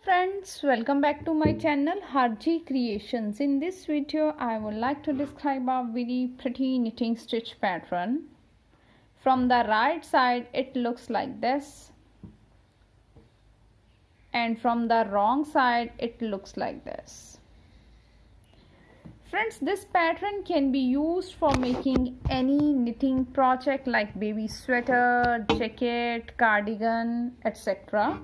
friends, welcome back to my channel Harji Creations. In this video I would like to describe a very pretty knitting stitch pattern. From the right side it looks like this, and from the wrong side it looks like this. Friends, this pattern can be used for making any knitting project like baby sweater, jacket, cardigan, etc.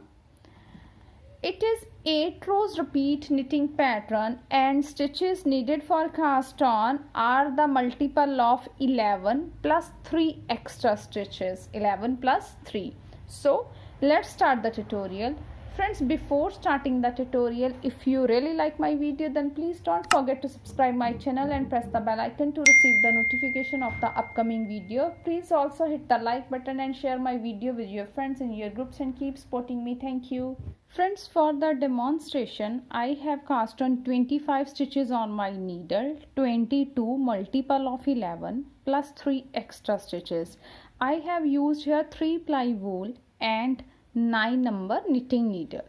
It is 8 rows repeat knitting pattern, and stitches needed for cast on are the multiple of 11 plus 3 extra stitches, 11 plus 3. So let's start the tutorial. Friends, before starting the tutorial, if you really like my video, then please don't forget to subscribe my channel and press the bell icon to receive the notification of the upcoming video. Please also hit the like button and share my video with your friends in your groups and keep supporting me. Thank you. Friends, for the demonstration, I have cast on 25 stitches on my needle, 22 multiple of 11 plus 3 extra stitches. I have used here 3 ply wool and 9 number knitting needle.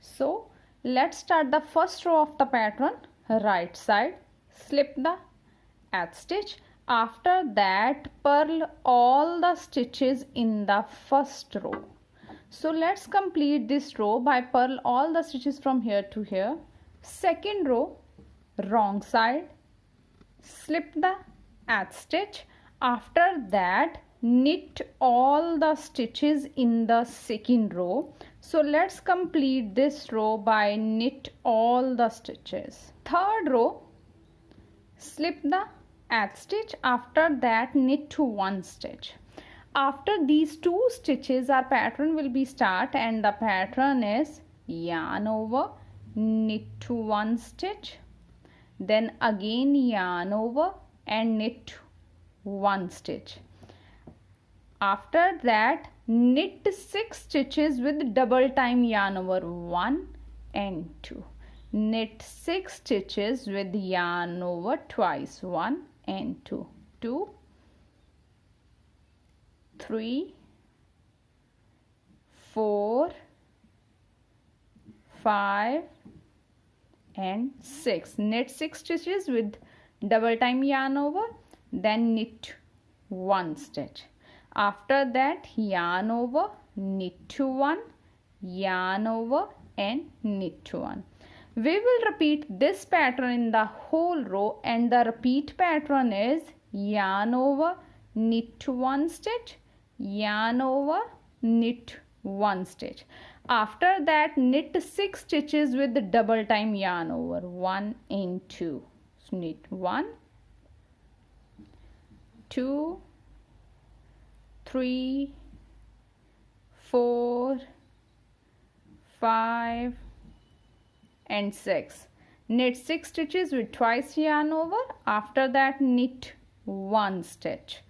So let's start the first row of the pattern. Right side, slip the edge stitch. After that, purl all the stitches in the first row. So let's complete this row by purl all the stitches from here to here. Second row, wrong side, slip the edge stitch. After that, knit all the stitches in the second row. So let's complete this row by knit all the stitches. Third row, slip the edge stitch. After that, knit to 1 stitch. After these 2 stitches, our pattern will be start, and the pattern is yarn over, knit to 1 stitch, then again yarn over and knit 1 stitch. After that, knit 6 stitches with double time yarn over 1 and 2. Knit 6 stitches with yarn over twice 1 and 2. 2, 3, 4, 5 and 6. Knit 6 stitches with double time yarn over, then knit 1 stitch. After that, yarn over, knit to 1, yarn over and knit to 1. We will repeat this pattern in the whole row, and the repeat pattern is yarn over, knit to 1 stitch, yarn over, knit 1 stitch. After that, knit 6 stitches with double time yarn over 1 and 2. So knit 1, 2, 3, 4, 5 and 6. Knit 6 stitches with twice yarn over. After that, knit 1 stitch,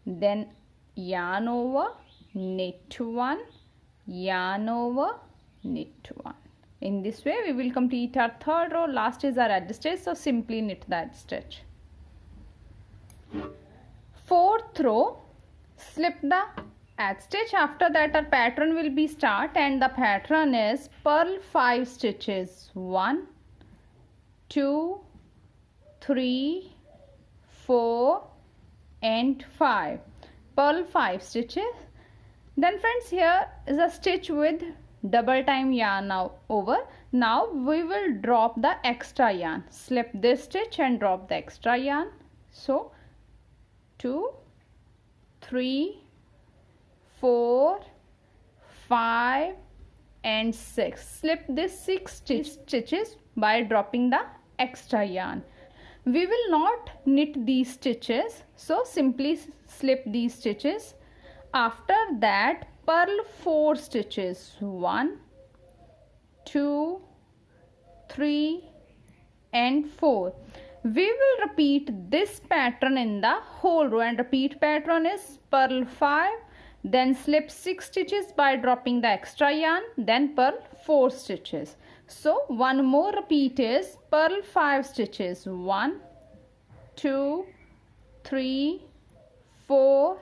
then yarn over, knit to 1, yarn over, knit to 1. In this way we will complete our third row. Last is our edge stitch, so simply knit that stitch. Fourth row, slip the edge stitch. After that, our pattern will be start, and the pattern is purl 5 stitches, 1, 2, 3, 4 and 5. Purl 5 stitches. Then friends, here is a stitch with double time yarn now over. Now we will drop the extra yarn. Slip this stitch and drop the extra yarn. So 2, 3, 4, 5 and 6. Slip this 6 stitches by dropping the extra yarn. We will not knit these stitches, so simply slip these stitches. After that, purl 4 stitches, 1, 2, 3 and 4. We will repeat this pattern in the whole row, and repeat pattern is purl 5, then slip 6 stitches by dropping the extra yarn, then purl 4 stitches. So one more repeat is purl 5 stitches, 1, 2, 3, 4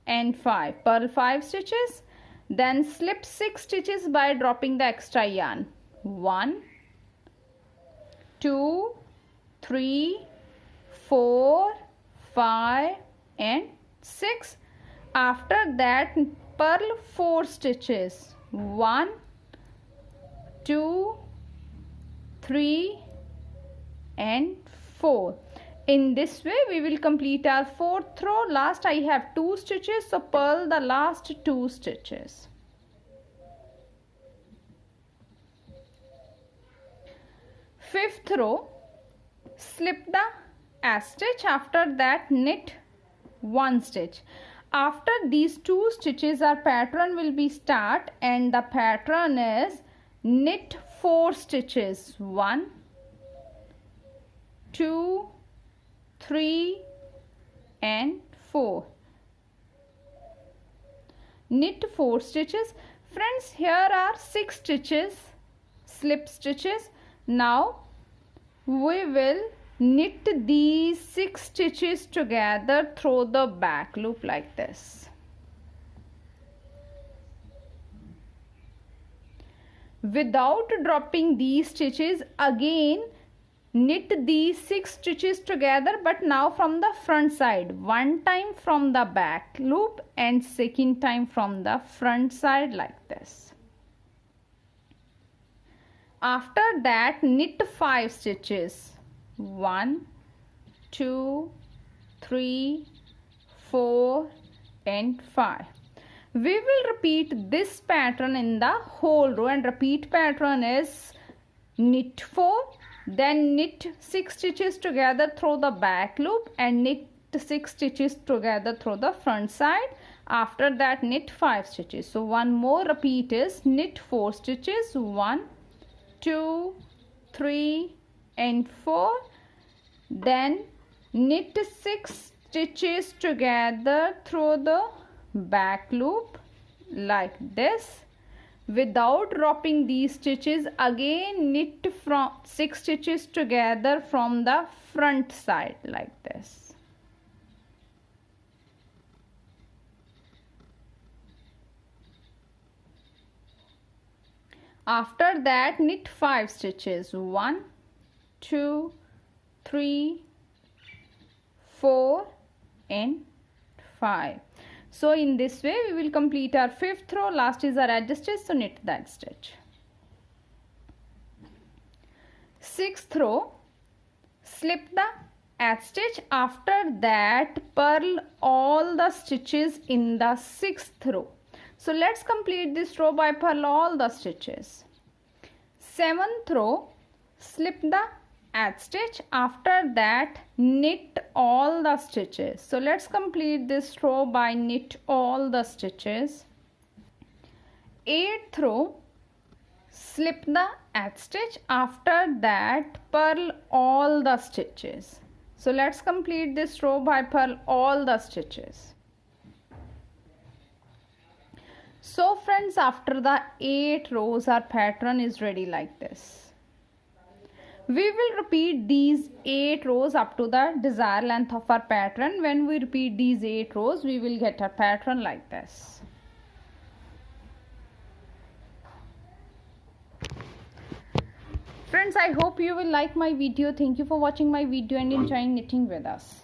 and 5. Purl 5 stitches. Then slip 6 stitches by dropping the extra yarn. 1, 2, 3, 4, 5 and 6. After that purl 4 stitches. 1, 2, 3 and 4. In this way we will complete our 4th row. Last I have 2 stitches, so purl the last 2 stitches. Fifth row, slip the S stitch, after that knit 1 stitch. After these 2 stitches our pattern will be start, and the pattern is knit 4 stitches. 1, 2, 3 and 4. Knit 4 stitches. Friends, here are 6 stitches, slip stitches. Now we will knit these 6 stitches together through the back loop like this. Without dropping these stitches, again knit these 6 stitches together, but now from the front side. One time from the back loop and second time from the front side like this. After that knit 5 stitches. 1, 2, 3, 4 and 5. We will repeat this pattern in the whole row, and repeat pattern is knit 4, then knit 6 stitches together through the back loop and knit 6 stitches together through the front side. After that knit 5 stitches. So one more repeat is knit 4 stitches. 1, 2, 3 and 4. Then knit 6 stitches together through the back loop like this. Without dropping these stitches, again knit from 6 stitches together from the front side like this. After that knit 5 stitches. 1, 2, 3, 4 and 5. So in this way we will complete our 5th row. Last is our edge stitch, so knit that stitch. 6th row, slip the edge stitch. After that purl all the stitches in the 6th row. So let's complete this row by purl all the stitches. 7th row, slip the edge stitch. After that knit all the stitches. So let's complete this row by knit all the stitches. 8th row, slip the edge stitch. After that purl all the stitches. So let's complete this row by purl all the stitches. So friends, after the 8 rows our pattern is ready like this. We will repeat these 8 rows up to the desired length of our pattern. When we repeat these 8 rows, we will get a pattern like this. Friends, I hope you will like my video. Thank you for watching my video and enjoying knitting with us.